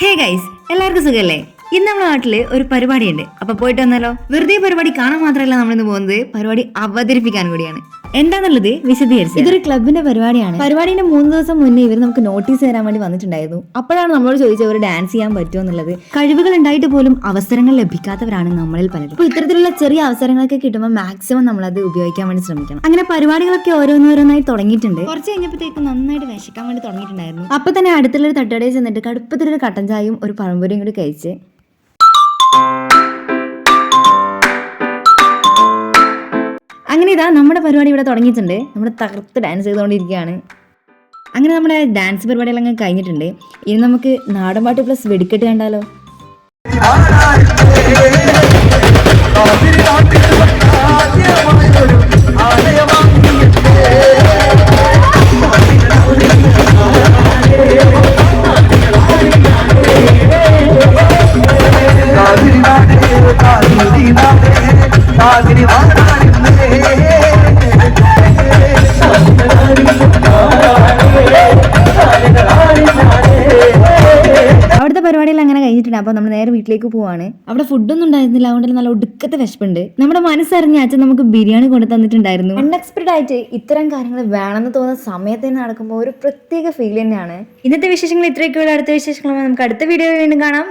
Hey guys, എല്ലാവർക്കും സുഖല്ലേ? ഇന്ന് നമ്മുടെ നാട്ടില് ഒരു പരിപാടിയുണ്ട്. അപ്പൊ പോയിട്ട് വന്നാലോ? വെറുതെ പരിപാടി കാണാൻ മാത്രമല്ല നമ്മളിന്ന് പോകുന്നത്, പരിപാടി അവതരിപ്പിക്കാൻ കൂടിയാണ്. എന്താന്നുള്ളത് വിശദീകരിച്ചു. ഇതൊരു ക്ലബിന്റെ പരിപാടിയാണ്. പരിപാടിന്റെ 3 ദിവസം മുന്നേ ഇവർ നമുക്ക് നോട്ടീസ് തരാൻ വേണ്ടി വന്നിട്ടുണ്ടായിരുന്നു. അപ്പോഴാണ് നമ്മളോട് ചോദിച്ചത് അവർ ഡാൻസ് ചെയ്യാൻ പറ്റുമോ എന്നുള്ളത്. കഴിവുകൾ ഉണ്ടായിട്ട് പോലും അവസരങ്ങൾ ലഭിക്കാത്തവരാണ് നമ്മളിൽ പലരും. അപ്പൊ ഇത്തരത്തിലുള്ള ചെറിയ അവസരങ്ങളൊക്കെ കിട്ടുമ്പോൾ മാക്സിമം നമ്മളത് ഉപയോഗിക്കാൻ വേണ്ടി ശ്രമിക്കണം. അങ്ങനെ പരിപാടികളൊക്കെ ഓരോന്നോരോന്നായി തുടങ്ങിയിട്ടുണ്ട്. കുറച്ച് കഴിഞ്ഞപ്പോഴത്തേക്കും നന്നായിട്ട് വിശക്കാൻ വേണ്ടി തുടങ്ങിയിട്ടുണ്ടായിരുന്നു. അപ്പൊ തന്നെ അടുത്തുള്ള ഒരു തട്ടുകടയിൽ ചെന്നിട്ട് കടുപ്പത്തിലൊരു കട്ടൻ ചായയും ഒരു പഴംപൊരിയും കൂടി കഴിച്ച് അങ്ങനെ ഇതാ നമ്മുടെ പരിപാടി ഇവിടെ തുടങ്ങിയിട്ടുണ്ട്. നമ്മൾ തകർത്ത് ഡാൻസ് ചെയ്തുകൊണ്ടിരിക്കുകയാണ്. അങ്ങനെ നമ്മുടെ ഡാൻസ് പരിപാടികളൊക്കെ കഴിഞ്ഞിട്ടുണ്ട്. ഇനി നമുക്ക് നാടൻപാട്ട് പ്ലസ് വെടിക്കെട്ട് കണ്ടാലോ? അവിടുത്തെ പരിപാടികൾ അങ്ങനെ കഴിഞ്ഞിട്ടുണ്ട്. അപ്പോൾ നമ്മൾ നേരെ വീട്ടിലേക്ക് പോവാണ്. അവിടെ ഫുഡൊന്നും ഉണ്ടായിരുന്നില്ല, അതുകൊണ്ട് നല്ല ഒടുക്കത്തെ വിശപ്പുണ്ട്. നമ്മുടെ മനസ്സറിഞ്ഞ അച്ഛൻ നമുക്ക് ബിരിയാണി കൊണ്ടു തന്നിട്ടുണ്ടായിരുന്നു. അൺഎക്സ്പെക്ടഡ് ആയിട്ട് ഇത്തരം കാര്യങ്ങൾ വേണമെന്ന് തോന്നുന്ന സമയത്ത് തന്നെ നടക്കുമ്പോൾ ഒരു പ്രത്യേക ഫീൽ തന്നെയാണ്. ഇന്നത്തെ വിശേഷങ്ങൾ ഇത്രയൊക്കെയുള്ള. അടുത്ത വിശേഷങ്ങളുമായി നമുക്ക് അടുത്ത വീഡിയോ വീണ്ടും കാണാം.